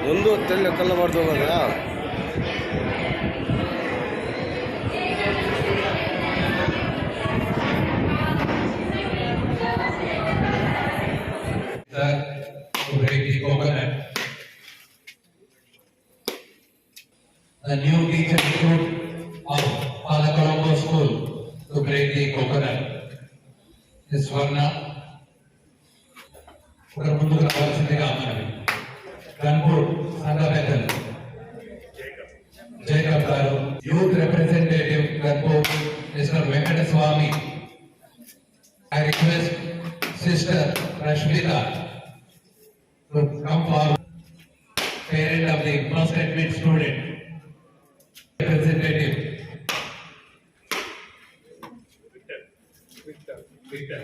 ముందు తెల్ల కళ్ళబడుతుంది కదా. To break the coconut. The new teacher recruit of Father Colombo School to break the coconut is Swarna. ఇక్కడ ముందుకు రావాల్సిందిగా మనవి. గన్పూర్ సంఘ పెద్దలు జేకబ్ గారు, youth representative Ganpur mister Venkata Swami. I request Sister Rashmita to come forward. Parent of the first admit student, representative Victor.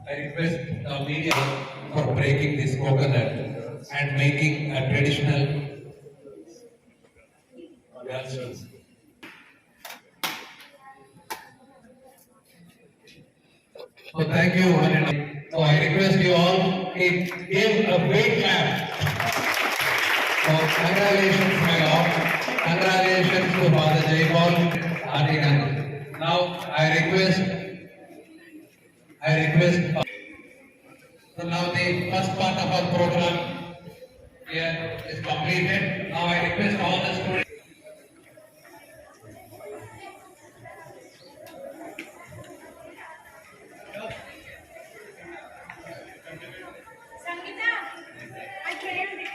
I request the media for breaking this coconut and making a traditional dances. So thank you. So I request you all to give a big clap. So congratulations, my lord. Congratulations to Father Jaipal Adigan. Now I request. So now the first part of our program here is completed. Now I request all the students.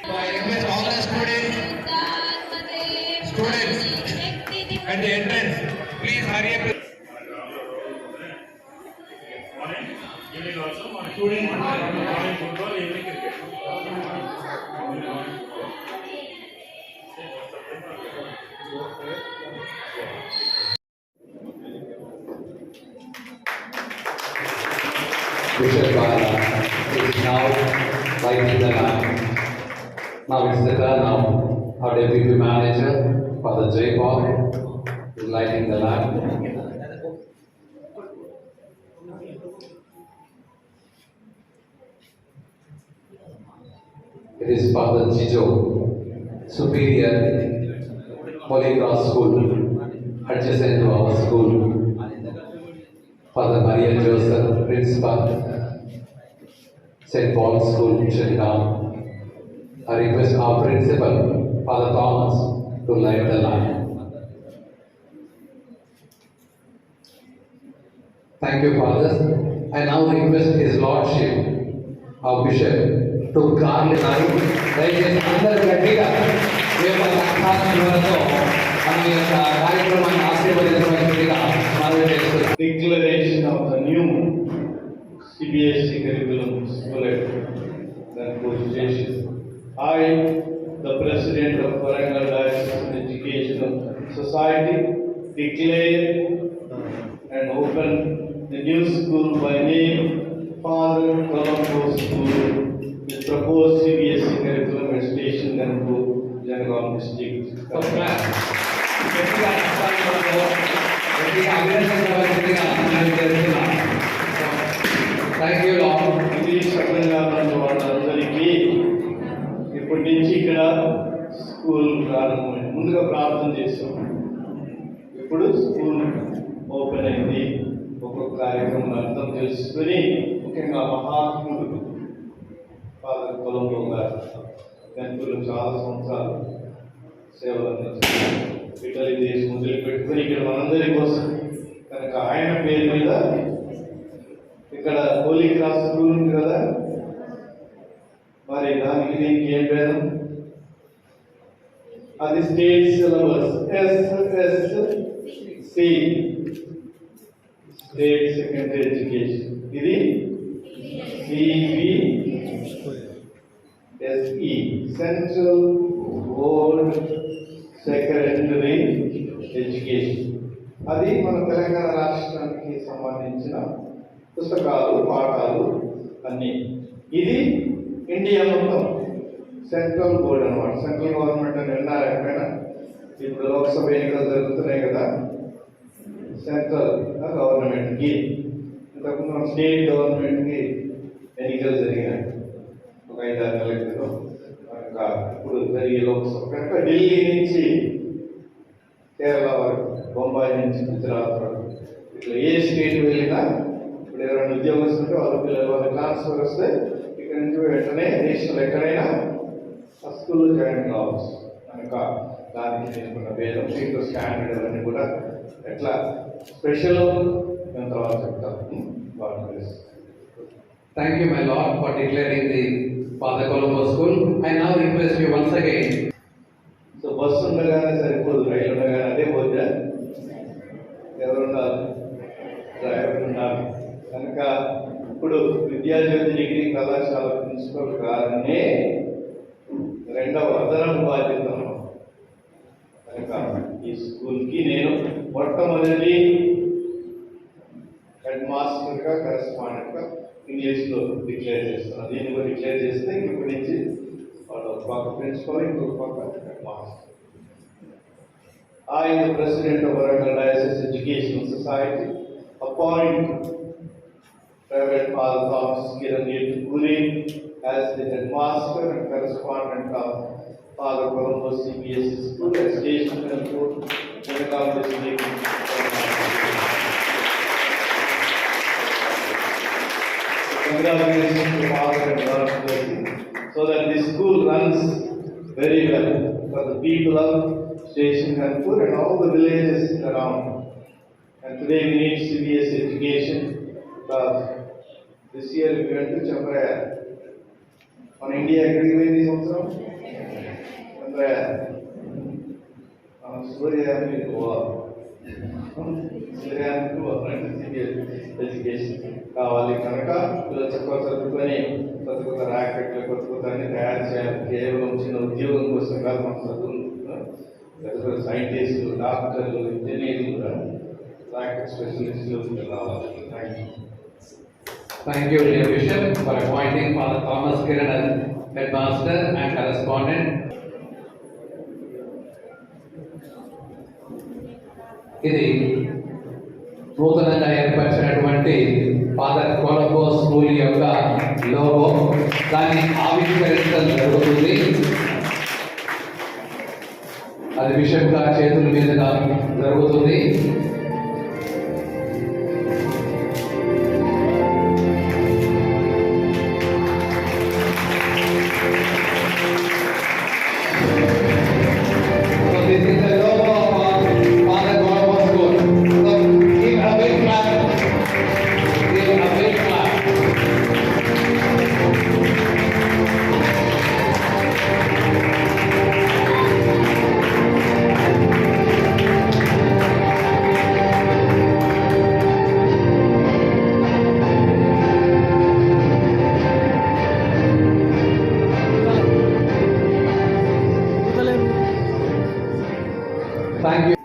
So I request all the students at the entrance, please hurry up. Evening also, students morning football, evening cricket. Bishop is now lighting the lamp. Now it's the turn of our deputy manager, Father Jaipal, is lighting the lamp. It is Father Jijo, Superior, Holy Cross School, adjacent to our school. Father Maria Joseph, Principal, St. Paul's School, Chittikam. I request our Principal, Father Thomas, to light the lamp. Thank you, Father. I now request His Lordship, our Bishop, to guard the light. దయచేసి అందరూ గట్టిగా ఈ యొక్క సంస్థానంతో మన యొక్క కార్యక్రమాన్ని ఆశీర్వదించవలసిందిగా మనవి చేస్తున్నాం. Declaration of the new CBSE curriculum school at Ghanpur Station. I, the President of Warangal Diocesan Educational Society, declare and open the new school by name Father Colombo School with proposed CBSE curriculum at Station Ghanpur, Jangaon District. Thank you, Lord. ఇది సఫలంగా ఉన్న వాళ్ళందరికీ ఇప్పటి నుంచి ఇక్కడ school ప్రారంభమైంది. ముందుగా ప్రార్థన చేసాం, ఇప్పుడు స్కూల్ ఓపెన్ అయింది. ఒక్కొక్క కార్యక్రమం అర్థం చేసుకుని ముఖ్యంగా మహాత్ముడు ఫాదర్ కొలంబో గారు గన్పూర్లో చాలా సంవత్సరాలు సేవలు అందించారు. ఇటలీ దేశం వదిలిపెట్టుకుని ఇక్కడ మనందరి కోసం కనుక ఆయన పేరు మీద ఇక్కడ హోలీ క్రాస్ స్కూల్ ఉంది కదా, మరి దానికి దీనికి ఏం భేదం? అది state syllabus SSC, state secondary education. ఇది CBSE, central board secondary education. అది మన తెలంగాణ రాష్ట్రానికి సంబంధించిన పుస్తకాలు, పాఠాలు అన్నీ. ఇది ఇండియా మొత్తం సెంట్రల్ బోర్డ్ అన్నమాట. సెంట్రల్ గవర్నమెంట్ అని విన్నారు ఎక్కడైనా? ఇప్పుడు లోక్సభ ఎన్నికలు జరుగుతున్నాయి కదా, సెంట్రల్ గవర్నమెంట్కి. ఇంతకుముందు మన స్టేట్ గవర్నమెంట్కి ఎన్నికలు జరిగినాయి ఒక 5-6 నెలల క్రితం. ఇప్పుడు జరిగే లోక్సభ కనుక ఢిల్లీ నుంచి కేరళ వరకు, బొంబాయి నుంచి గుజరాత్ వరకు, ఇట్లా ఏ స్టేట్ వెళ్ళినా ఇప్పుడు ఎవరైనా ఉద్యోగస్తులు వాళ్ళ పిల్లలు వాళ్ళ ట్రాన్స్ఫర్ వస్తే ఇక్కడ నుంచి వెంటనే నేషనల్ ఎక్కడైనా ఆ స్కూల్లో జాయిన్ కావచ్చు. కనుక దానికి తీసుకున్న భేదం సీట్లు స్టాండర్డ్ అవన్నీ కూడా ఎట్లా స్పెషల్ మేము తర్వాత చెప్తాము. Thank you, my Lord, for declaring the Father Colombo School. I now request you once again. So bus ఉండగానే సరిపోదు, రైలు ఉండగానే అదే పోతే ఎవరున్నారు, డ్రైవర్ ఉన్నారు. కనుక ఇప్పుడు విద్యాజ్యోతి డిగ్రీ కళాశాల ప్రిన్సిపల్ గారినే రెండవ అదనపు బాధ్యత. కనుక ఈ స్కూల్కి నేను మొట్టమొదటి హెడ్ మాస్టర్గా, కరెస్పాండెంట్గా ఇంగ్లీష్లో డిక్లేర్ చేస్తున్నాను. దీన్ని కూడా డిక్లేర్ చేస్తే ఇప్పటి నుంచి వాళ్ళు పక్క ప్రిన్సిపల్, ఇంకొక పక్క head master. I, the President of Warangal Diocese Educational Society, appoint Reverend Father Thomas Kiran Puri as the headmaster and correspondent of Father Colombo CBSE School at Station Control, Belgaum District. Congratulations to Father and God's blessing, so that this school runs very well for the people of Station Kanpur and all the villages around. And today we need CBSE education because this year we went to Chandrayaan. On India, agreement is also Chandrayaan. On Suryaan we go up. Suryaan we go up. CBSE education. కావాలి కనుక ఇలా చదువుకొని కొత్త ర్యాకెట్లు కొత్త తయారు చేయాలి. కేవలం చిన్న ఉద్యోగం కోసం కాదు, మన చదువు పెద్ద సైంటిస్టులు, డాక్టర్లు, ఇంజనీర్లు, ర్యాకెట్ స్పెషలిస్టులు రావాలి. Thank you. Thank you, dear Bishop, for appointing Father Thomas Kiran as headmaster and correspondent. ఇది నూతనంగా ఏర్పరిచినటువంటి ఫాదర్ కొలంబో స్కూల్ యొక్క లోగో, దాన్ని ఆవిష్కరించడం జరుగుతుంది. అది బిషప్ గారి చేతుల మీదుగా జరుగుతుంది. Thank you.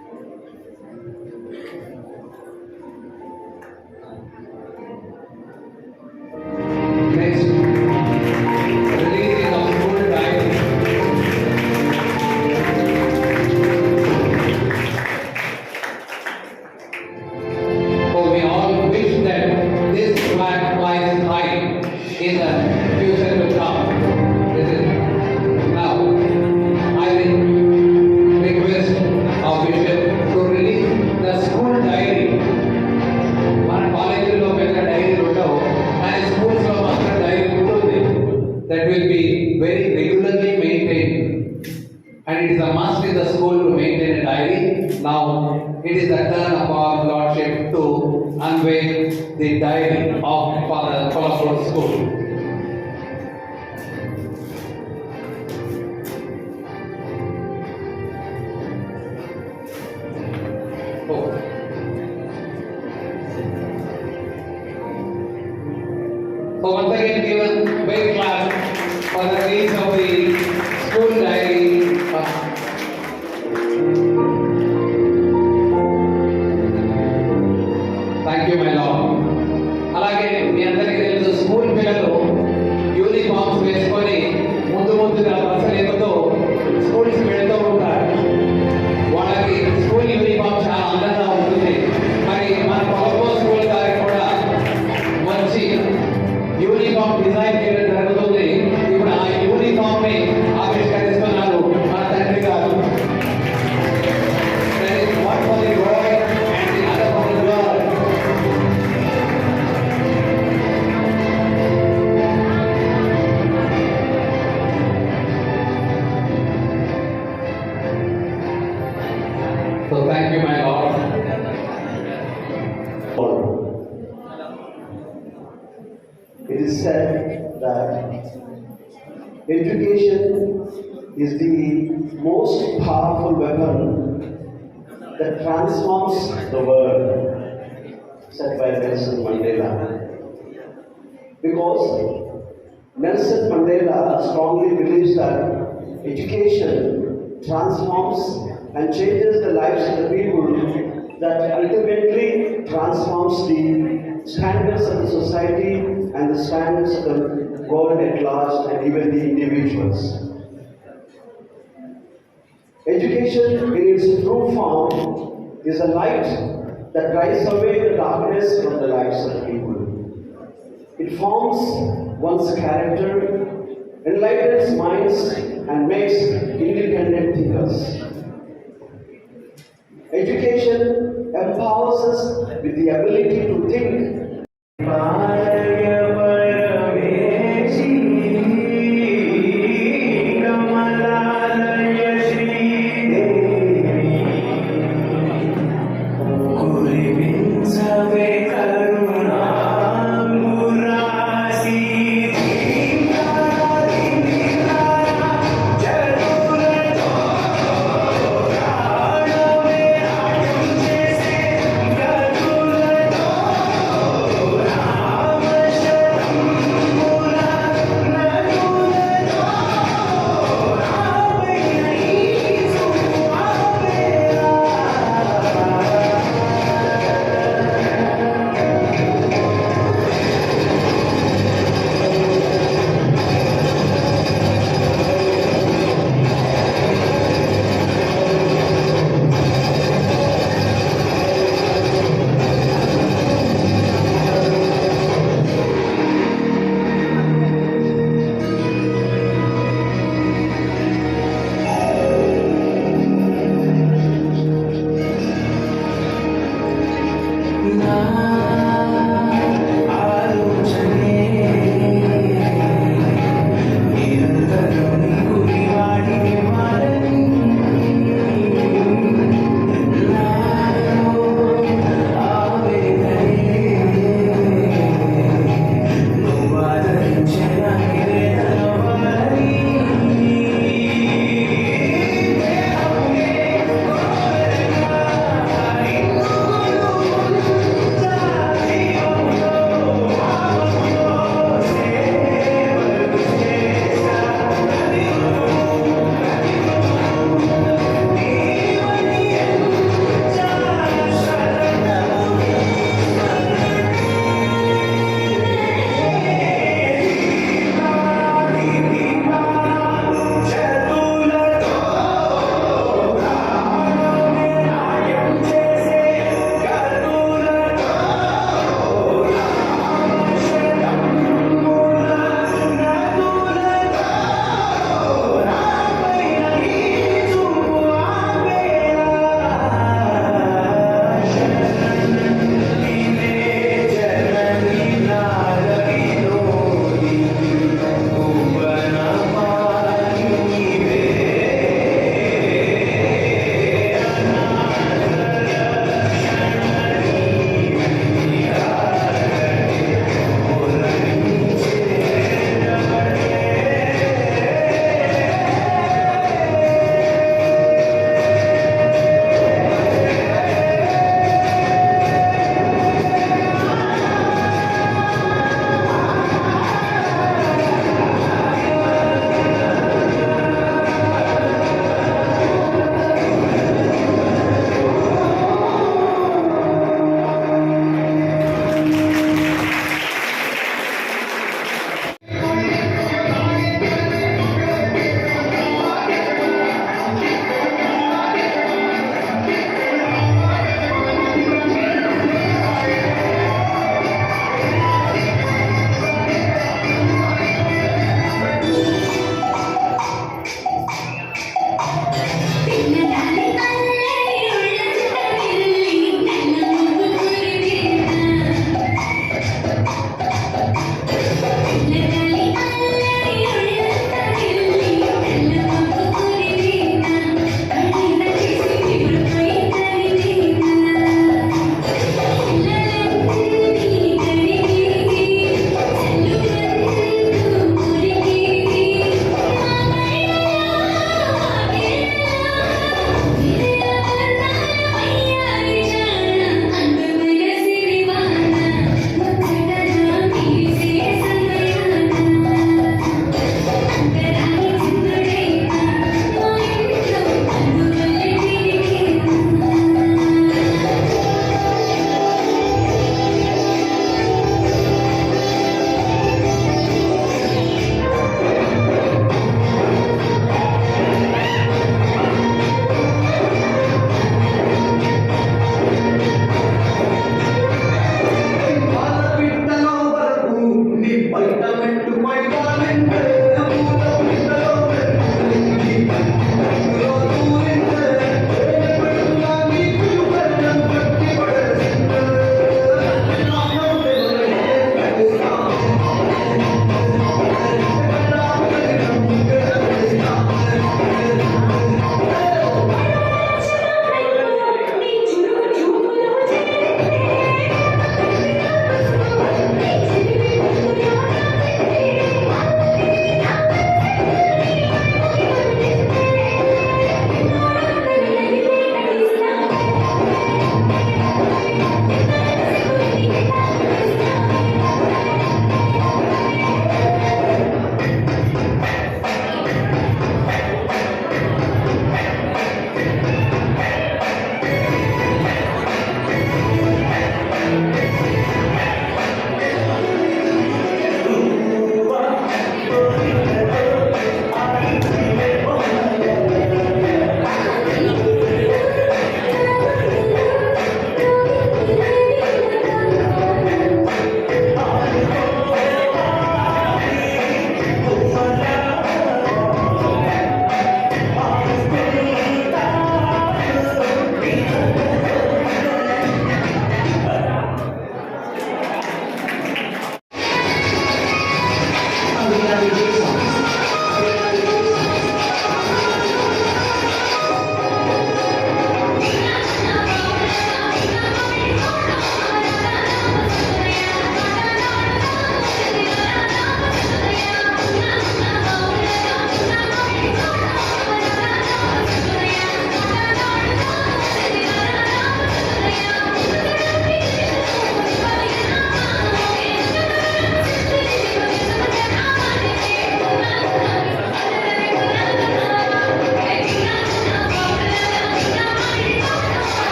Next, releasing of school diary. So we all wish that this flag flies high in the future to come. This is now. I will request our bishop to release the school diary. మన కాలేజీలో పెద్ద dairy ఉండవు, కానీ schools లో మాత్రం dairy ఉంటుంది. That will be very regularly maintained, and it is a must in the school to maintain a diary. Now it is the turn of our Lordship to unveil the diary of Father Colombo School. So once again, give a big clap for the release of the school diary. Thank you, my Lord. అలాగే మీ అందరికీ తెలుసు, school పిల్లలు Education is the most powerful weapon that transforms the world, said by Nelson Mandela. Because Nelson Mandela strongly believes that education transforms and changes the lives of the people, that ultimately transforms the standards of the society and the standards of the world at large and even the individuals. Education in its true form is a light that drives away the darkness from the lives of people. It forms one's character, enlightens minds and makes independent thinkers. Education empowers us with the ability to think.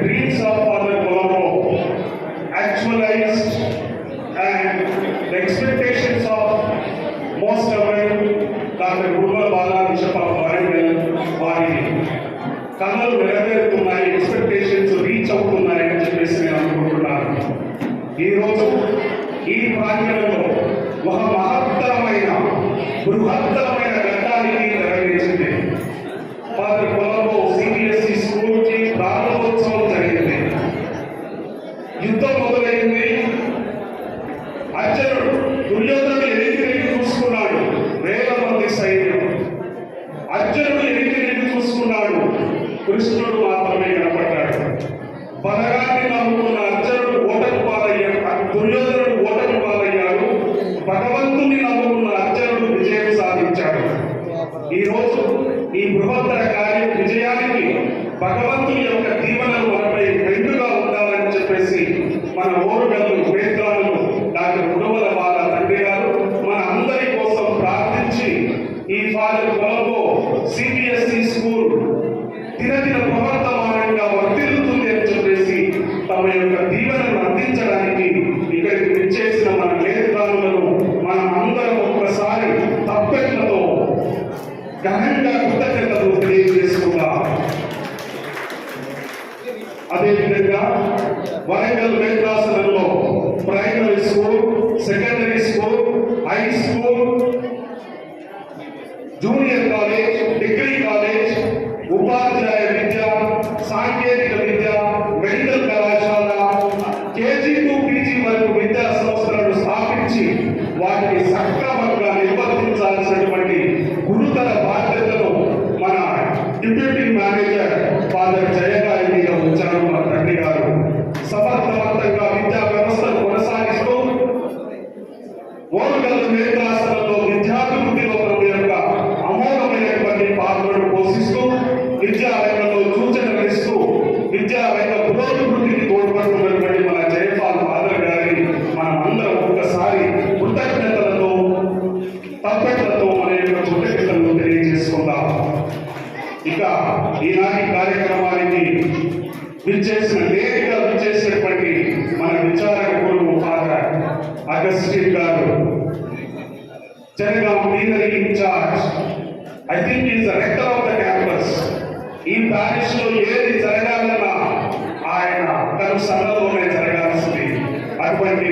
dreams of Father Colombo actualized and the expectations of most Reverend Dr. Gurva Bala Bishop of Warangal వారి కళలు నెరవేరుతున్నాయి, expectations reach అవుతున్నాయని చెప్పేసి నేను అనుకుంటున్నాను. ఈరోజు ఈ ప్రాంగణంలో ఒక మహత్తరమైన బృహత్తరమైన ఘట్టానికి నెరవేర్చింది. ఫాదర్ కొలంబో సిబిఎస్ఈ స్కూల్ కి ప్రారంభోత్సవం జరిగింది. యుద్ధం మొదలైంది. అర్జునుడు దుర్యోధనుడు ఎరిగి చూసుకున్నాడు. వేల మంది సైన్యం. అర్జునుడు ఎరిగి చూసుకున్నాడు. కృష్ణుడు మాత్రమే కనపడ్డాడు. బలగాన్ని నమ్ముకున్న అర్జునుడు ఓటమి పాలయ్యాడు. దుర్యోధనుడు ఓటమి పాలయ్యాడు. భగవంతుని నమ్ముకున్న అర్జునుడు విజయం సాధించాడు. ఈ రోజు ఈ బృహత్తర కార్యం విజయానికి భగవంతుని యొక్క దీవెనలు మనపై మెండుగా ఉండాలని చెప్పేసి మన ఓరుగల్లు వేదాలు డాక్టర్ గుడవల బాల తండ్రి గారు మన అందరి కోసం ప్రార్థించి ఈ ఫాదర్ కొలంబో సిబిఎస్ఈ స్కూల్ దినదిన ప్రవర్తమానంగా వర్తిల్లుతుంది అని చెప్పేసి తమ యొక్క దీవెనను అందించడానికి ఇక్కడికి విచ్చేసిన మన నేత్రాలను మనం అందరం ఒక్కసారి తప్పెట్లతో ఘనంగా కృతజ్ఞతలు తెలియజేసుకుందాం. అదేవిధంగా వరంగల్ వేదాసనంలో primary school, secondary school, high school, junior college, degree college, ఉపాధ్యాయ విద్య, సాంకేతిక విద్య, మెడికల్ కళాశాల, కేజీ టు పీజీ వరకు విద్యా సంస్థలను స్థాపించి వాటిని సక్రమంగా నిర్వర్తించాల్సినటువంటి గురుతర బాధ్యతను మన డిప్యూటీ మేనేజర్ ఫాదర్ జయగారి మీద ఉంచారు మన తండ్రి గారు. సమర్థవంతంగా విద్యా వ్యవస్థను కొనసాగిస్తూ ఓరుగల్లు వేదాసనంలో విద్యాభివృద్ధిలో తమ యొక్క అమోఘమైనటువంటి పాత్రను పోషిస్తూ విద్యారంగంలో సూచనలు ఇస్తూ విద్యారంగ పురోభివృద్ధికి తోడ్పడుతున్నటువంటి మన జయపాల్ ఫాదర్ గారి మనం అందరం ఒక్కసారి కృతజ్ఞతలతో తప్పెట్లతో మన యొక్క కృతజ్ఞతలను తెలియజేసుకుందాం. ఇక ఈనాటి కార్యక్రమానికి విచ్చేసినటువంటి మన విచారణ గురువు ఫాదర్ అగస్టిన్ గారు, Jangaon leader in charge, I think is the rector of the campus. ఈ ప్యారిస్ లో ఏది జరగాలన్నా ఆయన తను సభలోనే జరగాల్సింది. అటువంటి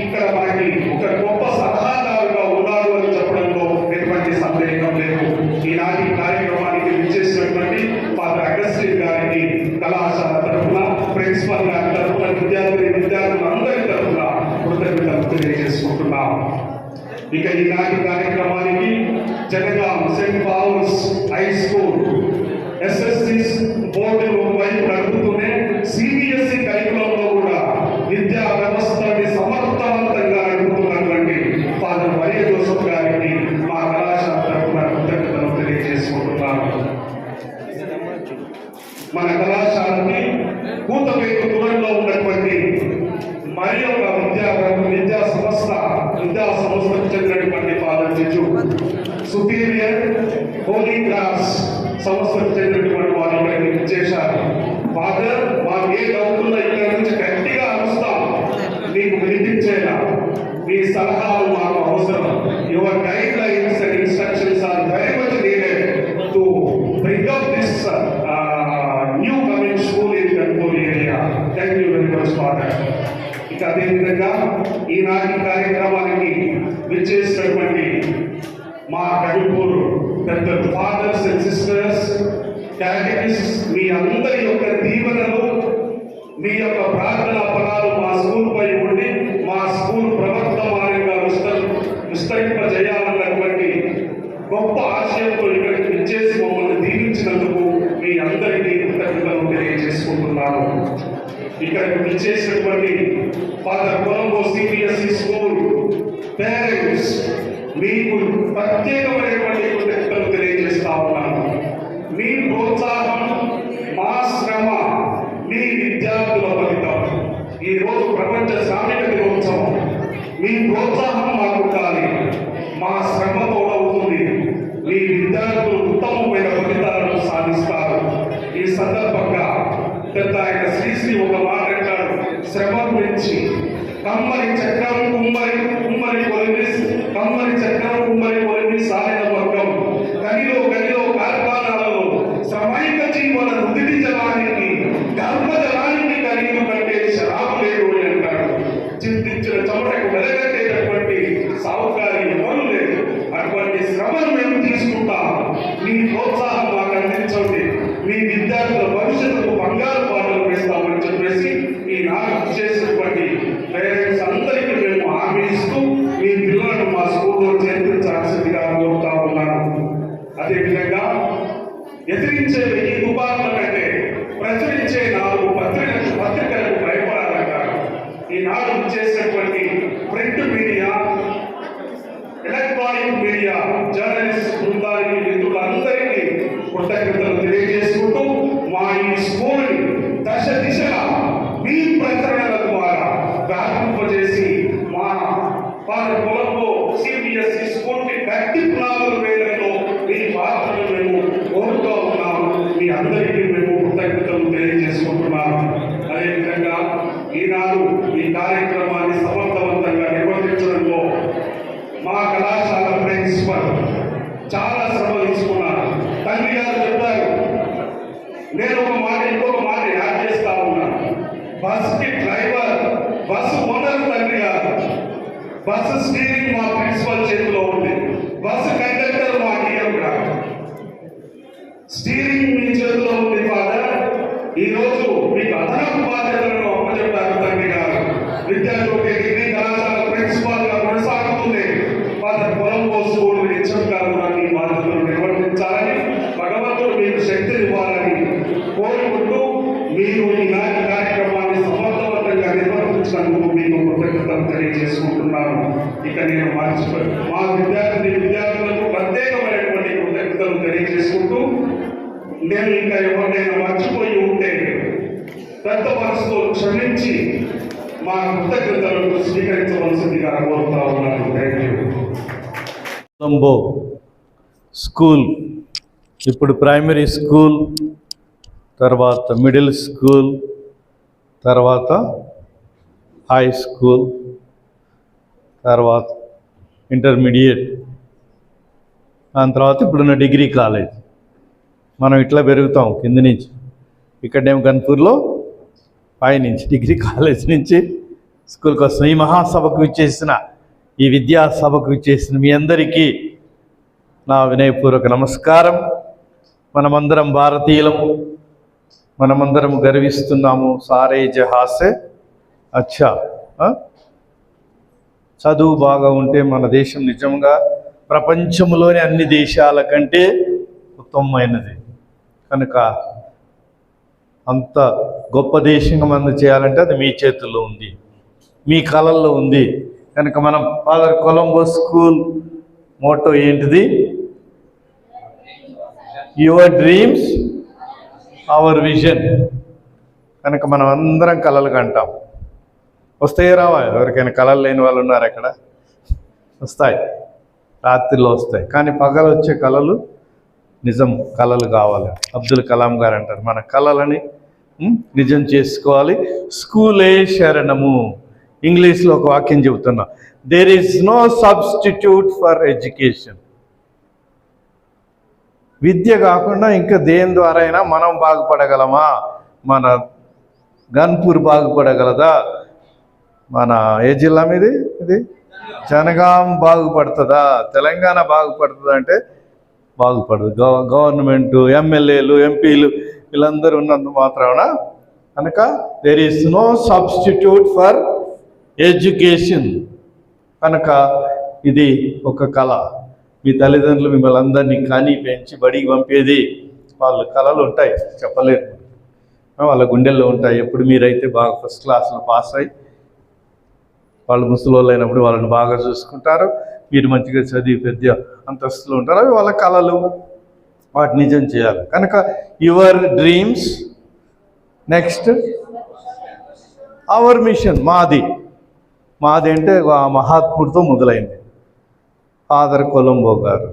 ఇక్కడ మనకి ఒక గొప్ప సలహాదారుగా ఉన్నారు అని చెప్పడంలో ఎటువంటి సందేహం లేదు. ఈనాటి కార్యక్రమానికి విచ్చేసినటువంటి ఫాదర్ అగస్టిన్ గారికి కళాశాల తరఫున, ప్రిన్సిపల్ గారి తరఫున, విద్యార్థులందరి తరఫున కృతజ్ఞతలు తెలియజేసుకుంటున్నాం. ఇక ఈనాటి కార్యక్రమానికి Jangaon saint Paul's high school SSC board వైపు నడుపుతూనే సిబిఎస్ఈ కరికులంలో కూడా విద్యా వ్యవస్థని సమర్థవంతంగా నడుపుతున్నటువంటి ఫాదర్ వైఎ జోసెఫ్ గారికి మా కళాశాల తరఫున కృతజ్ఞతలు తెలియజేసుకుంటున్నాను. మన కళాశాలకి కూతవేటు దూరంలో ఉన్నటువంటి మరి ఒక విద్యా సంస్థకు చెందినటువంటి father Jeju, superior Holi cross సంస్థకు చెందినటువంటి వారు ఇక్కడికి చేశారు. ఫాదర్ మాకు ఏ డౌట్లో ఇక్కడ నుంచి గట్టిగా అరుస్తాం, మీకు వినిపించేలా మీ సలహాలు మాకు అవసరం. Your guide lines and instructions are very much needed to bring up this new coming school in Kanpur area. Thank you very much father. ఇక అదేవిధంగా ఈనాటి కార్యక్రమానికి విచ్చేసినటువంటి మా కవిపూర్ పెద్దలు, ఫాదర్స్ అండ్ సిస్టర్స్, క్యాటగిస్ట్, మీ అందరి యొక్క దీవెనలు, మీ యొక్క ప్రార్థన ఫలాలు మా స్కూల్ పై ఉండి మా స్కూల్ ప్రవర్తమానంగా విస్తరింపజేయాలన్నటువంటి గొప్ప ఆశయంతో ఇక్కడికి విచ్చేసి మమ్మల్ని దీవించినందుకు మీ అందరికీ కృతజ్ఞతలు తెలియజేసుకుంటున్నాను. ఇక్కడికి విచ్చేసినటువంటి father Colombo CBSE school parents, మీకు ప్రత్యేకమైనటువంటి కృతజ్ఞతలు తెలియజేస్తా ఉన్నాను. మీ ప్రోత్సాహం, మా శ్రమ, మీ విద్యార్థుల ఫలితం. ఈ రోజు ప్రపంచ శ్రామిక దినోత్సవం. మీ ప్రోత్సాహం మాకు ఉండాలి, మా శ్రమ తోడవుతుంది. మీ విద్యార్థులు ఉత్తమమైన ఫలితాలను సాధిస్తారు. ఈ సందర్భంగా పెద్ద ఆయన శ్రీశ్రీ ఒక మాట అంటాడు శ్రమ గురించి. కమ్మరి చక్రం కుమ్మరి కొలిమి సాలిన వర్గం గనిలో కార్ఖానాలలో శ్రమైక జీవన నుదిటి జలానికి గర్భజలానికి ఖరీదు కంటే శరాబు లేదు అంటాడు. చింతించిన చెమటకు వెలగట్టేటటువంటి సావుకారి ఎవరు లేదు. అటువంటి శ్రమను మేము తీసుకుంటాం. మీ ప్రోత్సాహం మాకు అందించండి. మీ విద్యార్థుల భవిష్యత్తుకు బంగారు పాటలు వేస్తామని చెప్పేసి ఈనాడు చేసినటువంటి పేరెంట్స్ అందరికీ మేము హామీ ఇస్తూ మీ పిల్లలను మా స్కూల్లో చేర్పించాల్సిందిగా కోరుతా ఉన్నాను. అదేవిధంగా ఎదిరించే 1000 తుపాకుల కంటే ప్రచురించే 4 పత్రికలకు భయపడాలంటారు. ఈనాడు చేసినటువంటి print media, electronic media journalist బృందానికి మిత్రులందరికీ కృతజ్ఞతలు తెలియజేసుకుంటూ మా ఈ స్కూల్ దశ దిశగా మీ ప్రచురణల ద్వారా వ్యాపింపజేసి మా కొలంబో సిబిఎస్ఈ స్కూల్ కి గట్టి పునాదులు వేయడంలో మీ పాత్రను మేము కోరుతూ ఉన్నాము. మీ అందరికీ మేము కృతజ్ఞతలు తెలియజేసుకుంటున్నాము. అదేవిధంగా ఈనాడు ఈ కార్యక్రమాన్ని సమర్థవంతంగా నిర్వహించడంలో మా కళాశాల ప్రిన్సిపల్ చాలా శ్రమ తీసుకున్నారు. తండ్రి గారు చెప్పారు, నేను ఇంకొక మాట యాడ్ చేస్తా ఉన్నాను. బస్కి డ్రైవర్, బస్సు ఓనర్ తండ్రి గారు, బస్సు స్టీరింగ్ మా ప్రిన్సిపల్ చేతిలో ఉంది, బస్సు కండక్టర్ మా డిఎం గారు. స్టీరింగ్ మీ చేతిలో ఉంది ఫాదర్. ఈ రోజు మీకు అదనపు బాధ్యతలను అప్పచెప్పారు తండ్రి గారు. విద్యార్థులకి డిగ్రీ కళాశాల ప్రిన్సిపాల్ గా కొనసాగుతుంది. ఫాదర్ కొలంబో స్కూల్ హెచ్ఎంగా కూడా మీ బాధ్యతలు నిర్వర్తించాలని భగవంతుడు మీకు శక్తిని ఇవ్వాలని కోరుకుంటూ మీరు ఈనాటి కార్యక్రమాన్ని సమర్థవంతంగా నిర్వర్తించినందుకు మీకు కృతజ్ఞతలు తెలియజేసుకుంటున్నాను. ఇక నేను మా విద్యార్థులకు ప్రత్యేకమైనటువంటి కృతజ్ఞతలు తెలియజేసుకుంటూ నేను ఇంకా ఎవరినైనా మర్చిపోయి ఉంటే పెద్ద మనసుతో క్షమించి మా కృతజ్ఞతలను స్వీకరించవలసిందిగా కోరుతా ఉన్నాను. Thank you. కొలంబో స్కూల్ ఇప్పుడు ప్రైమరీ స్కూల్, తర్వాత మిడిల్ స్కూల్, తర్వాత హై స్కూల్, తర్వాత ఇంటర్మీడియట్, దాని తర్వాత ఇప్పుడున్న డిగ్రీ కాలేజ్. మనం ఇట్లా పెరుగుతాం కింద నుంచి. ఇక్కడేమో గన్పూర్లో పైనుంచి డిగ్రీ కాలేజ్ నుంచి స్కూల్కి వస్తాం. ఈ మహాసభకు ఇచ్చేసిన, ఈ విద్యాసభకు ఇచ్చేసిన మీ అందరికీ నా వినయపూర్వక నమస్కారం. మనమందరం భారతీయులము, మనమందరం గర్విస్తున్నాము. సారే జహాసే అచ్చా. చదువు బాగా ఉంటే మన దేశం నిజంగా ప్రపంచంలోని అన్ని దేశాల కంటే ఉత్తమమైనది. కనుక అంత గొప్ప దేశంగా మనం చేయాలంటే అది మీ చేతుల్లో ఉంది, మీ కళల్లో ఉంది. కనుక మనం ఫాదర్ కొలంబో స్కూల్ మోటో ఏంటిది? Your dreams hour vision. కనుక మనం అందరం కళలు కంటాం. వస్తాయి రావా? ఎవరికైనా కళలు లేని వాళ్ళు ఉన్నారు అక్కడ? వస్తాయి, రాత్రిలో వస్తాయి. కానీ పగలు వచ్చే కళలు నిజం కళలు కావాలి. అబ్దుల్ కలాం గారు అంటారు, మన కళలని నిజం చేసుకోవాలి. స్కూలే శరణము. ఇంగ్లీష్లో ఒక వాక్యం చెబుతున్నా, there is no substitute for education. విద్య కాకుండా ఇంకా దేని ద్వారా అయినా మనం బాగుపడగలమా? మన గన్పూర్ బాగుపడగలదా? మన ఏ జిల్లా మీది? ఇది జనగాం బాగుపడుతుందా? తెలంగాణ బాగుపడుతుందా? అంటే బాగుపడదు. గవర్నమెంటు, ఎమ్మెల్యేలు, ఎంపీలు వీళ్ళందరూ ఉన్నంత మాత్రాన. కనుక there is no substitute for education. కనుక ఇది ఒక కళ. మీ తల్లిదండ్రులు మిమ్మల్ని అందరినీ కానీ పెంచి బడికి పంపేది. వాళ్ళ కళలు ఉంటాయి, చెప్పలేరు, వాళ్ళ గుండెల్లో ఉంటాయి. ఎప్పుడు మీరైతే బాగా ఫస్ట్ క్లాస్లో పాస్ అయ్యి వాళ్ళు ముసలోళ్ళు అయినప్పుడు వాళ్ళని బాగా చూసుకుంటారు, మీరు మంచిగా చదివి పెద్ద అంతస్తులు ఉంటారు. అవి వాళ్ళ కళలు, వాటి నిజం చేయాలి. కనుక your dreams. Next hour machine. మాది అంటే ఆ మహాత్ముడితో మొదలైంది. ఫాదర్ కొలంబో గారు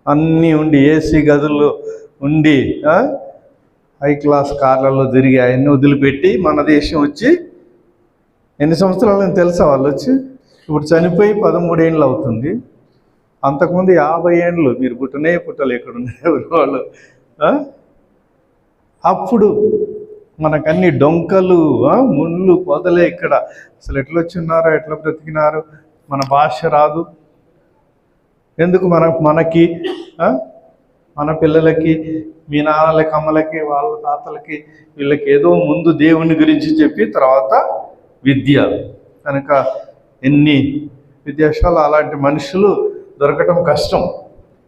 అన్నీ ఉండి, ఏసీ గదుల్లో ఉండి హై క్లాస్ కార్లలో తిరిగి అవన్నీ వదిలిపెట్టి మన దేశం వచ్చి ఎన్ని సంవత్సరాలు తెలుసా వాళ్ళు వచ్చి? ఇప్పుడు చనిపోయి 13 ఏళ్ళు అవుతుంది. అంతకుముందు 50 ఏళ్ళు మీరు పుట్టలే ఎక్కడున్నారు వాళ్ళు. అప్పుడు మనకన్నీ డొంకలు, ముళ్ళు, పొదలే. ఇక్కడ అసలు ఎట్లా వచ్చిన్నారో, ఎట్లా బ్రతికినారో, మన భాష రాదు. ఎందుకు మనకి మన పిల్లలకి, మీ నాన్నలకి, అమ్మలకి, వాళ్ళ తాతలకి, వీళ్ళకి ఏదో ముందు దేవుని గురించి చెప్పి తర్వాత విద్య. కనుక ఎన్ని విదేశాలు అలాంటి మనుషులు దొరకటం కష్టం.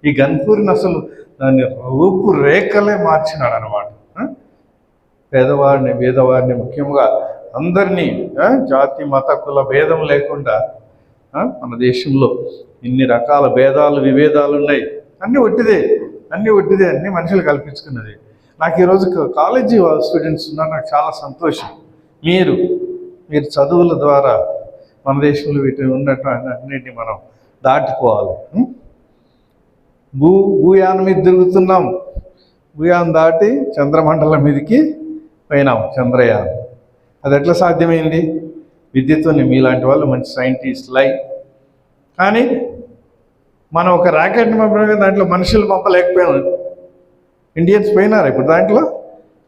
ఈ గన్పూర్ని అసలు దాన్ని రూపురేఖలే మార్చినాడు అనమాట. పేదవాడిని, భేదవాడిని, ముఖ్యంగా అందరినీ జాతి, మత, కుల భేదం లేకుండా మన దేశంలో ఇన్ని రకాల భేదాలు, విభేదాలు ఉన్నాయి. అన్నీ ఒట్టిదే, అన్నీ మనుషులు కల్పించుకున్నది. నాకు ఈరోజు కాలేజీ స్టూడెంట్స్ ఉన్నారు, నాకు చాలా సంతోషం. మీరు చదువుల ద్వారా మన దేశంలో వీటి ఉన్నట్టు అన్నింటినీ మనం దాటిపోవాలి. భూయానం మీద తిరుగుతున్నాం, భూయాన్ దాటి చంద్రమండలం మీదకి పోయినాం, చంద్రయాన్. అది ఎట్లా సాధ్యమైంది? విద్యతోనే. మీలాంటి వాళ్ళు మంచి సైంటిస్టులై. కానీ మనం ఒక రాకెట్ని పంపిన దాంట్లో మనుషులు పంపలేకపోయాం. ఇండియన్స్ పోయినారు ఇప్పుడు దాంట్లో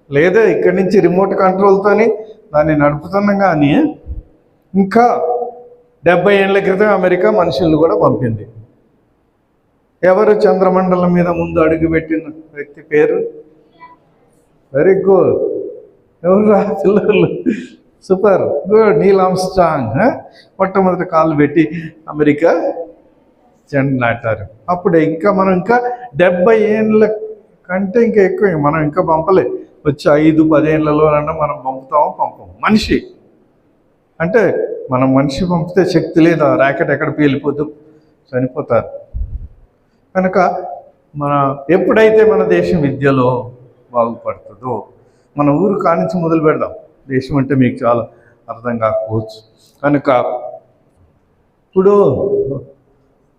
లేదా? ఇక్కడి నుంచి రిమోట్ కంట్రోల్తోని దాన్ని నడుపుతున్నాం. కానీ ఇంకా 70 ఏళ్ల క్రితం అమెరికా మనుషులను కూడా పంపింది. ఎవరు చంద్రమండలం మీద ముందు అడుగుపెట్టిన వ్యక్తి పేరు? Very good. ఎవరు రా పిల్లలు? Super good. నీల్ ఆర్మ్స్ట్రాంగ్ మొట్టమొదటి కాళ్ళు పెట్టి అమెరికా జెండా నాటారు. అప్పుడే మనం ఇంకా 70 ఏళ్ళ కంటే ఇంకా ఎక్కువ మనం ఇంకా పంపలే. వచ్చి 5-10 ఏళ్లలోనన్నా మనం పంపం. మనిషి అంటే మనం మనిషి పంపితే శక్తి లేదు. ఆ ర్యాకెట్ ఎక్కడ పేలిపోతూ చనిపోతారు. కనుక ఎప్పుడైతే మన దేశం విద్యలో బాగుపడుతుందో, మన ఊరు కానించి మొదలు పెడదాం. దేశం అంటే మీకు చాలా అర్థం కాకపోవచ్చు. కనుక ఇప్పుడు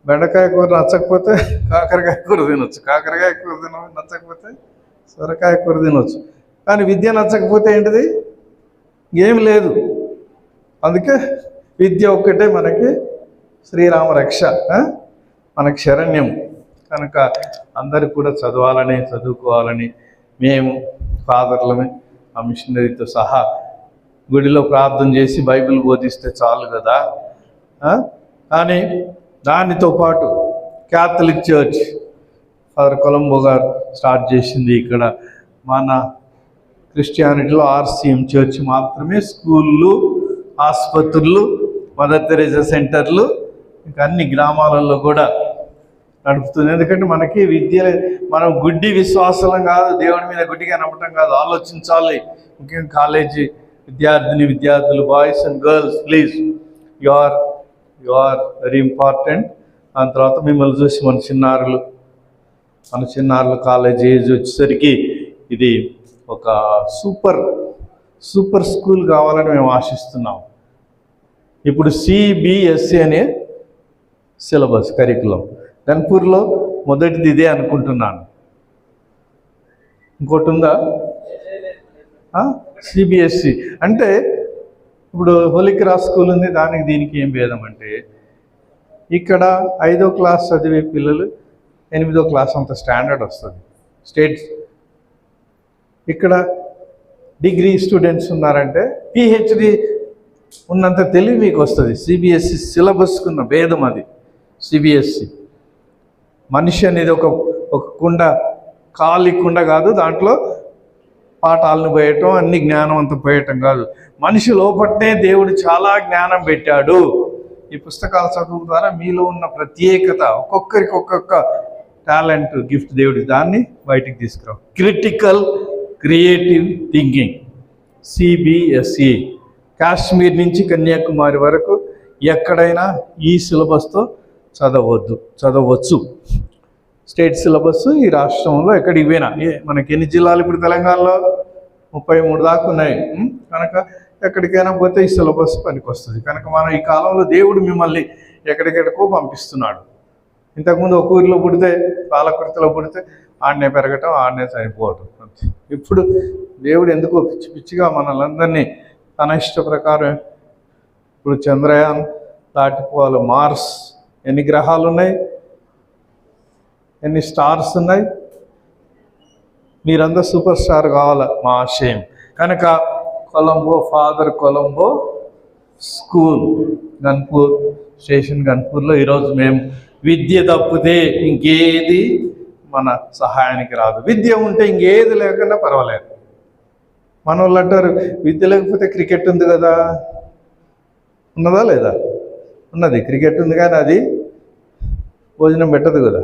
బెండకాయ కూర నచ్చకపోతే కాకరకాయ కూర తినొచ్చు, కాకరకాయ కూర నచ్చకపోతే సొరకాయ కూర తినొచ్చు. కానీ విద్య నచ్చకపోతే ఏంటిది? ఏం లేదు. అందుకే విద్య ఒక్కటే మనకి శ్రీరామ రక్ష, మనకి శరణ్యం. కనుక అందరికి కూడా చదువుకోవాలని మేము ఫాదర్లమే ఆ మిషనరీతో సహా గుడిలో ప్రార్థన చేసి బైబిల్ బోధిస్తే చాలు కదా. కానీ దానితో పాటు క్యాథలిక్ చర్చ్ ఫాదర్ కొలంబో గారు స్టార్ట్ చేసింది. ఇక్కడ మన క్రిస్టియానిటీలో RCM చర్చ్ మాత్రమే స్కూళ్ళు, ఆసుపత్రులు, మదర్ తెరేసా సెంటర్లు ఇంకా అన్ని గ్రామాలలో కూడా నడుపుతుంది. ఎందుకంటే మనకి విద్య, మనం గుడ్డి విశ్వాసం కాదు, దేవుడి మీద గుడ్డిగా నమ్మటం కాదు, ఆలోచించాలి. ముఖ్యంగా కాలేజీ విద్యార్థులు, boys and girls, please you are very important. దాని తర్వాత మిమ్మల్ని చూసి మన చిన్నారులు కాలేజ్ ఏజ్ వచ్చేసరికి ఇది ఒక సూపర్ స్కూల్ కావాలని మేము ఆశిస్తున్నాం. ఇప్పుడు CBSE అనే సిలబస్ కరికులం గన్పూర్లో మొదటిది ఇదే అనుకుంటున్నాను. ఇంకోటి ఉందా? CBSE అంటే ఇప్పుడు హోలీ క్రాస్ స్కూల్ ఉంది, దానికి దీనికి ఏం భేదం అంటే ఇక్కడ 5వ క్లాస్ చదివే పిల్లలు 8వ క్లాస్ అంత స్టాండర్డ్ వస్తుంది స్టేట్స్. ఇక్కడ డిగ్రీ స్టూడెంట్స్ ఉన్నారంటే PhD ఉన్నంత తెలివి మీకు వస్తుంది. CBSE సిలబస్కున్న భేదం అది. CBSE మనిషి అనేది ఒక కుండ, ఖాళీ కుండ కాదు, దాంట్లో పాఠాలను పోయటం, అన్ని జ్ఞానం అంతా పోయటం కాదు. మనిషి లోపట్నే దేవుడు చాలా జ్ఞానం పెట్టాడు. ఈ పుస్తకాల చదువు ద్వారా మీలో ఉన్న ప్రత్యేకత, ఒక్కొక్కరికి ఒక్కొక్క టాలెంట్, గిఫ్ట్ దేవుడి, దాన్ని బయటికి తీసుకురావు. Critical creative thinking CBSE Kashmir నుంచి కన్యాకుమారి వరకు ఎక్కడైనా ఈ సిలబస్తో చదవచ్చు. స్టేట్ సిలబస్ ఈ రాష్ట్రంలో ఎక్కడికి పోయినా, మనకి ఎన్ని జిల్లాలు ఇప్పుడు తెలంగాణలో 33 దాకా ఉన్నాయి. కనుక ఎక్కడికైనా పోతే ఈ సిలబస్ పనికి వస్తుంది. కనుక మనం ఈ కాలంలో దేవుడు మిమ్మల్ని ఎక్కడికెక్కడికో పంపిస్తున్నాడు. ఇంతకుముందు ఒక ఊరిలో పుడితే, పాలకుర్తిలో పుడితే ఆడనే పెరగటం, ఆడనే చనిపోవటం. ఇప్పుడు దేవుడు ఎందుకో పిచ్చి పిచ్చిగా మనలందరినీ తన ఇష్ట ప్రకారం ఇప్పుడు చంద్రయాన్ దాటిపోవాలి. మార్స్ ఎన్ని గ్రహాలు ఉన్నాయి, ఎన్ని స్టార్స్ ఉన్నాయి. మీరందరూ సూపర్ స్టార్ కావాలి మా ఆశయం. కనుక Colombo, father Colombo school Ghanpur station, గన్పూర్లో ఈరోజు మేము విద్య తప్పితే ఇంకేది మన సహాయానికి రాదు. విద్య ఉంటే ఇంకేది లేకుండా పర్వాలేదు. మన వాళ్ళు అంటారు విద్య లేకపోతే క్రికెట్ ఉంది కదా. ఉన్నదా లేదా? ఉన్నది, క్రికెట్ ఉంది, కానీ అది భోజనం పెట్టదు కదా.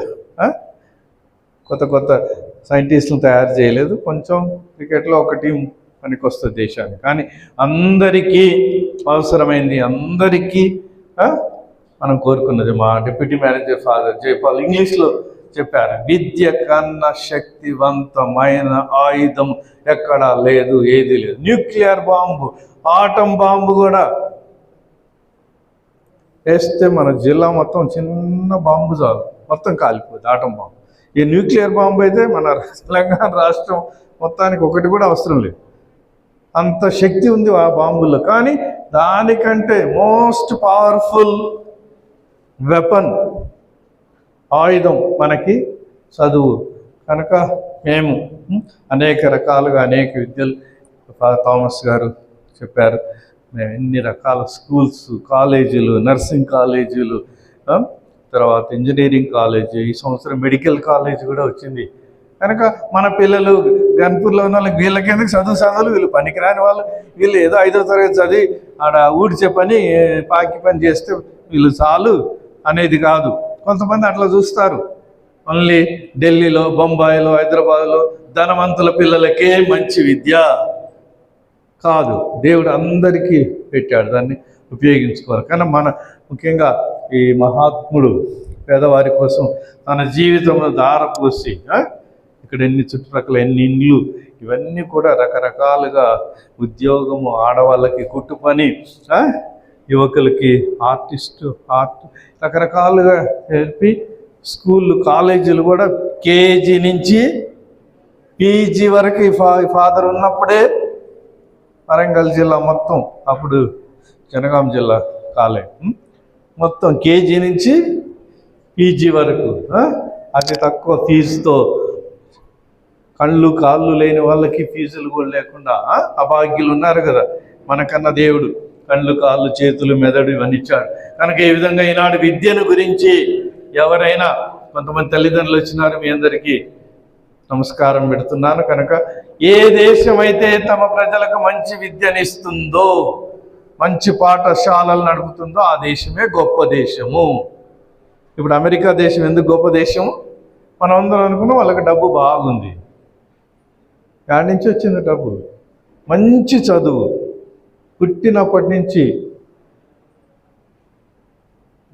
కొత్త కొత్త సైంటిస్టులను తయారు చేయలేదు. కొంచెం క్రికెట్లో ఒక టీం పనికి వస్తుంది దేశానికి. కానీ అందరికీ అవసరమైంది, అందరికీ మనం కోరుకున్నది. మా డిప్యూటీ మేనేజర్ ఫాదర్ జయపాల్ ఇంగ్లీష్లో చెప్పారు, విద్య కన్నా శక్తివంతమైన ఆయుధం ఎక్కడా లేదు, ఏది లేదు. న్యూక్లియర్ బాంబు, ఆటం బాంబు కూడా వేస్తే మన జిల్లా మొత్తం చిన్న బాంబు చాలు, మొత్తం కాలిపోతుంది ఆటం బాంబు. ఈ న్యూక్లియర్ బాంబు అయితే మన తెలంగాణ రాష్ట్రం మొత్తానికి ఒకటి కూడా అవసరం లేదు, అంత శక్తి ఉంది ఆ బాంబుల్లో. కానీ దానికంటే మోస్ట్ పవర్ఫుల్ వెపన్, ఆయుధం మనకి చదువు. కనుక మేము అనేక రకాలుగా అనేక విద్యలు ఫాదర్ థామస్ గారు చెప్పారు. మేము ఎన్ని రకాల స్కూల్స్, కాలేజీలు, నర్సింగ్ కాలేజీలు, తర్వాత ఇంజనీరింగ్ కాలేజీ, ఈ సంవత్సరం మెడికల్ కాలేజీ కూడా వచ్చింది. కనుక మన పిల్లలు గన్పూర్లో ఉన్న వాళ్ళకి వీళ్ళకెందుకు చదువులు, వీళ్ళు పనికిరాని వాళ్ళు, వీళ్ళు ఏదో 5వ తరగతి చదివి ఆడ ఊడ్చే పని, పాకి పని చేస్తే వీళ్ళు చాలు అనేది కాదు. కొంతమంది అట్లా చూస్తారు. ఓన్లీ ఢిల్లీలో, బొంబాయిలో, హైదరాబాద్లో ధనవంతుల పిల్లలకే మంచి విద్య కాదు. దేవుడు అందరికీ పెట్టాడు, దాన్ని ఉపయోగించుకోవాలి. కానీ మన ముఖ్యంగా ఈ మహాత్ముడు పేదవారి కోసం తన జీవితంలో ధారపోసి, ఇక్కడ ఎన్ని చుట్టుపక్కల ఎన్ని ఇండ్లు, ఇవన్నీ కూడా రకరకాలుగా ఉద్యోగము, ఆడవాళ్ళకి కుట్టు పని, యువకులకి ఆర్ట్ రకరకాలుగా చెప్పి స్కూళ్ళు, కాలేజీలు కూడా కేజీ నుంచి పీజీ వరకు ఫాదర్ ఉన్నప్పుడే వరంగల్ జిల్లా మొత్తం, అప్పుడు జనగాం జిల్లా కాలేజ్ మొత్తం కేజీ నుంచి పీజీ వరకు అతి తక్కువ ఫీజుతో, కళ్ళు కాళ్ళు లేని వాళ్ళకి ఫీజులు కూడా లేకుండా అభాగ్యులు ఉన్నారు కదా. మనకన్నా దేవుడు కళ్ళు, కాళ్ళు, చేతులు, మెదడు ఇవన్నీ ఇచ్చాడు. కనుక ఈ విధంగా ఈనాడు విద్యను గురించి ఎవరైనా కొంతమంది తల్లిదండ్రులు వచ్చినారు, మీ అందరికీ నమస్కారం పెడుతున్నాను. కనుక ఏ దేశం అయితే తమ ప్రజలకు మంచి విద్యనిస్తుందో, మంచి పాఠశాలలు నడుపుతుందో ఆ దేశమే గొప్ప దేశము. ఇప్పుడు అమెరికా దేశం ఎందుకు గొప్ప దేశము? మనం అందరం అనుకున్నాం వాళ్ళకి డబ్బు బాగుంది. యాడ్ నుంచి వచ్చింది డబ్బు? మంచి చదువు, పుట్టినప్పటి నుంచి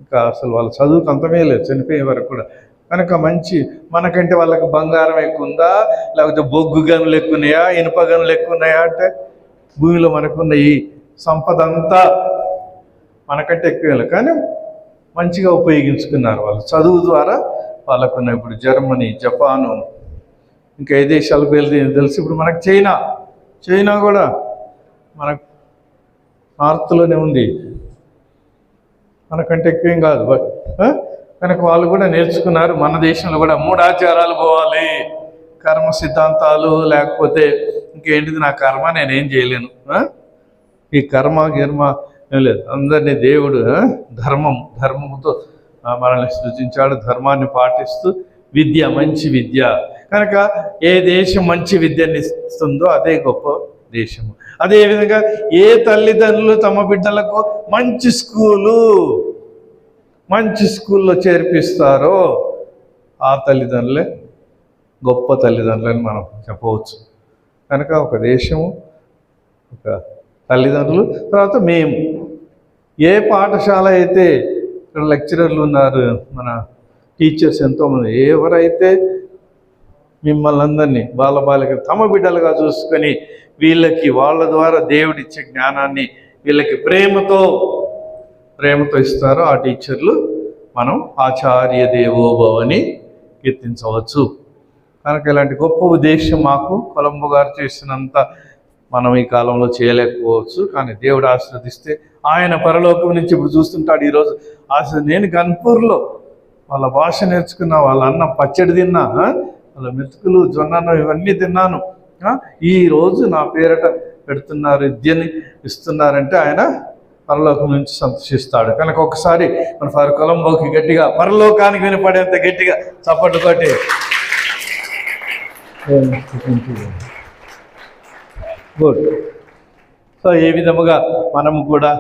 ఇంకా అసలు వాళ్ళ చదువుకు అంతమే లేదు, చనిపోయే వరకు కూడా. కనుక మంచి, మనకంటే వాళ్ళకి బంగారం ఎక్కువ ఉందా, లేకపోతే బొగ్గు గనులు ఎక్కువ ఉన్నాయా, ఇనుప గనులు ఎక్కువ ఉన్నాయా అంటే భూమిలో మనకున్న ఈ సంపద అంతా మనకంటే ఎక్కువ. కానీ మంచిగా ఉపయోగించుకున్నారు వాళ్ళు చదువు ద్వారా. వాళ్ళకున్న ఇప్పుడు జర్మనీ, జపాను, ఇంకా ఏ దేశాలకు వెళ్ళి తెలుసు. ఇప్పుడు మనకు చైనా కూడా మనకు నార్త్లోనే ఉంది, మనకంటే ఎక్కువేం కాదు. బట్ కనుక వాళ్ళు కూడా నేర్చుకున్నారు. మన దేశంలో కూడా 3 ఆచారాలు పోవాలి, కర్మ సిద్ధాంతాలు, లేకపోతే ఇంకేంటిది నా కర్మ నేనేం చేయలేను, ఈ కర్మ గిర్మ ఏం లేదు. అందరినీ దేవుడు ధర్మముతో మనల్ని సృజించాడు. ధర్మాన్ని పాటిస్తూ విద్య, మంచి విద్య. కనుక ఏ దేశం మంచి విద్యని ఇస్తుందో అదే గొప్ప దేశము. అదేవిధంగా ఏ తల్లిదండ్రులు తమ బిడ్డలకు మంచి స్కూల్లో చేర్పిస్తారో ఆ తల్లిదండ్రులే గొప్ప తల్లిదండ్రులని మనం చెప్పవచ్చు. కనుక ఒక దేశము, ఒక తల్లిదండ్రులు, తర్వాత మేము. ఏ పాఠశాల అయితే ఇక్కడ లెక్చరర్లు ఉన్నారు, మన టీచర్స్ ఎంతోమంది, ఎవరైతే మిమ్మల్ని అందరినీ బాలబాలికలు తమ బిడ్డలుగా చూసుకొని వీళ్ళకి వాళ్ళ ద్వారా దేవుడిచ్చే జ్ఞానాన్ని వీళ్ళకి ప్రేమతో ఇస్తారో ఆ టీచర్లు మనం ఆచార్య దేవోభవని కీర్తించవచ్చు. కనుక ఇలాంటి గొప్ప ఉద్దేశం మాకు కొలంబో గారు చేసినంత మనం ఈ కాలంలో చేయలేకపోవచ్చు. కానీ దేవుడు ఆశీర్వదిస్తే ఆయన పరలోకం నుంచి ఇప్పుడు చూస్తుంటాడు. ఈరోజు నేను గన్పూర్లో వాళ్ళ భాష నేర్చుకున్నా, వాళ్ళ అన్న పచ్చడి తిన్నా, వాళ్ళ మెతుకులు జొన్నను ఇవన్నీ తిన్నాను. ఈరోజు నా పేరట పెడుతున్నారు, విద్యని ఇస్తున్నారంటే ఆయన పరలోకం నుంచి సంతోషిస్తాడు. కనుక ఒకసారి మన కొలంబోకి గట్టిగా, పరలోకానికి వినపడేంత గట్టిగా చప్పట్లు కొట్టి గుడ్. సో ఈ విధముగా మనము కూడా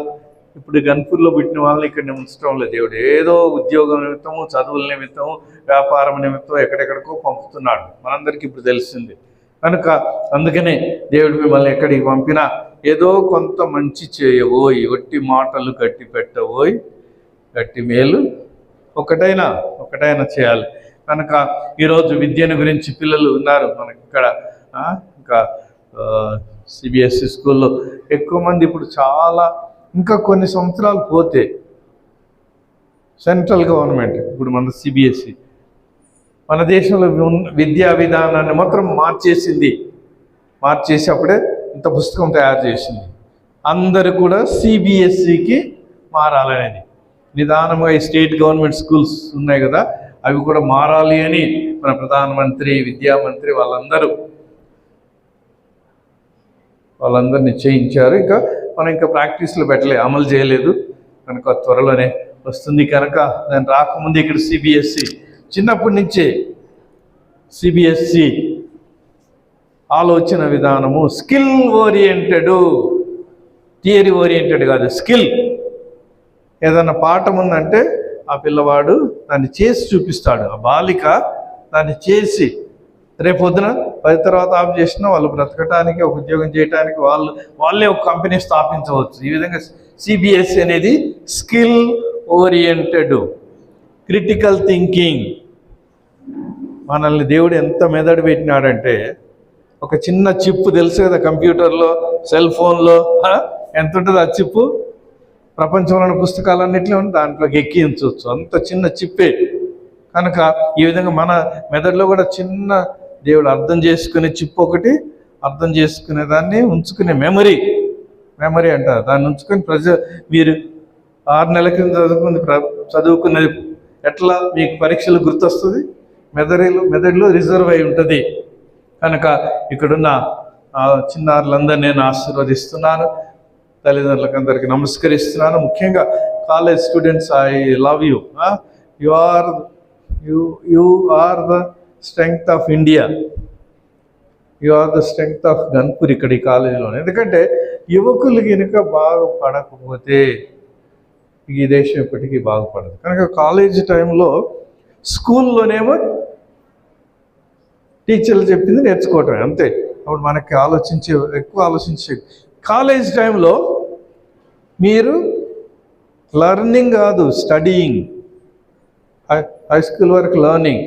ఇప్పుడు గన్పూర్లో పుట్టిన వాళ్ళని ఇక్కడ ఉంచడం లేదు. దేవుడు ఏదో ఉద్యోగం నిమిత్తము, చదువుల నిమిత్తము, వ్యాపారం నిమిత్తం ఎక్కడెక్కడికో పంపుతున్నాడు. మనందరికీ ఇప్పుడు తెలిసింది. కనుక అందుకనే దేవుడు మిమ్మల్ని ఎక్కడికి పంపినా ఏదో కొంత మంచి చేయబోయి, ఒట్టి మాటలు గట్టి పెట్టబోయి, గట్టి మేలు ఒకటైనా చేయాలి. కనుక ఈరోజు విద్యను గురించి పిల్లలు ఉన్నారు మనకి ఇక్కడ. ఇంకా సిబిఎస్ఈ స్కూల్లో ఎక్కువ మంది ఇప్పుడు చాలా, ఇంకా కొన్ని సంవత్సరాలు పోతే సెంట్రల్ గవర్నమెంట్, ఇప్పుడు మన సిబిఎస్ఈ మన దేశంలో విద్యా విధానాన్ని మాత్రం మార్చేసి అప్పుడే ఇంత పుస్తకం తయారు చేసింది. అందరూ కూడా సిబిఎస్ఈకి మారాలనేది. నిదానంగా ఈ స్టేట్ గవర్నమెంట్ స్కూల్స్ ఉన్నాయి కదా, అవి కూడా మారాలి అని మన ప్రధానమంత్రి, విద్యామంత్రి వాళ్ళందరినీ చేయించారు. మనం ఇంకా ప్రాక్టీస్లో పెట్టలే, అమలు చేయలేదు. కనుక త్వరలోనే వస్తుంది. కనుక దాన్ని రాకముందు ఇక్కడ సిబిఎస్ఈ చిన్నప్పటి నుంచే సిబిఎస్ఈ ఆలోచన విధానము స్కిల్ ఓరియంటెడ్, థియరీ ఓరియంటెడ్ కాదు, స్కిల్. ఏదన్నా పాఠం ఉందంటే ఆ పిల్లవాడు దాన్ని చేసి చూపిస్తాడు, ఆ బాలిక దాన్ని చేసి రేపొద్దున 10 తర్వాత ఆఫ్ చేసినా వాళ్ళు బ్రతకటానికి, ఒక ఉద్యోగం చేయడానికి వాళ్ళే ఒక కంపెనీ స్థాపించవచ్చు. ఈ విధంగా సిబిఎస్ఈ అనేది స్కిల్ ఓరియంటెడ్, క్రిటికల్ థింకింగ్. మనల్ని దేవుడు ఎంత మెదడు పెట్టినాడంటే, ఒక చిన్న చిప్పు తెలుసు కదా కంప్యూటర్లో, సెల్ ఫోన్లో ఎంత ఉంటుంది ఆ చిప్పు, ప్రపంచంలోని పుస్తకాలన్నింటిలో దాంట్లోకి ఎక్కించవచ్చు, అంత చిన్న చిప్పే. కనుక ఈ విధంగా మన మెదడులో కూడా చిన్న దేవుడు అర్థం చేసుకునే చిప్పు ఒకటి, అర్థం చేసుకునే దాన్ని ఉంచుకునే మెమరీ అంటారు. దాన్ని ఉంచుకొని మీరు 6 నెలల కింద చదువుకున్నది ఎట్లా మీకు పరీక్షలు గుర్తొస్తుంది? మెదడులో రిజర్వ్ అయి ఉంటుంది. కనుక ఇక్కడున్న చిన్నారులందరూ నేను ఆశీర్వదిస్తున్నాను. తల్లిదండ్రులకు అందరికీ నమస్కరిస్తున్నాను. ముఖ్యంగా college students, I love you. You are the strength of India. You are the strength of Ghanpur ఇక్కడ ఈ కాలేజీలో. ఎందుకంటే యువకులు కనుక బాగుపడకపోతే ఈ దేశం ఇప్పటికీ బాగుపడదు. కనుక కాలేజీ టైంలో, స్కూల్లోనేమో టీచర్లు చెప్పింది నేర్చుకోవటమే అంతే. అప్పుడు మనకి ఎక్కువ ఆలోచించే. కాలేజ్ టైంలో మీరు లర్నింగ్ కాదు, స్టడీయింగ్. హై స్కూల్ వరకు లర్నింగ్,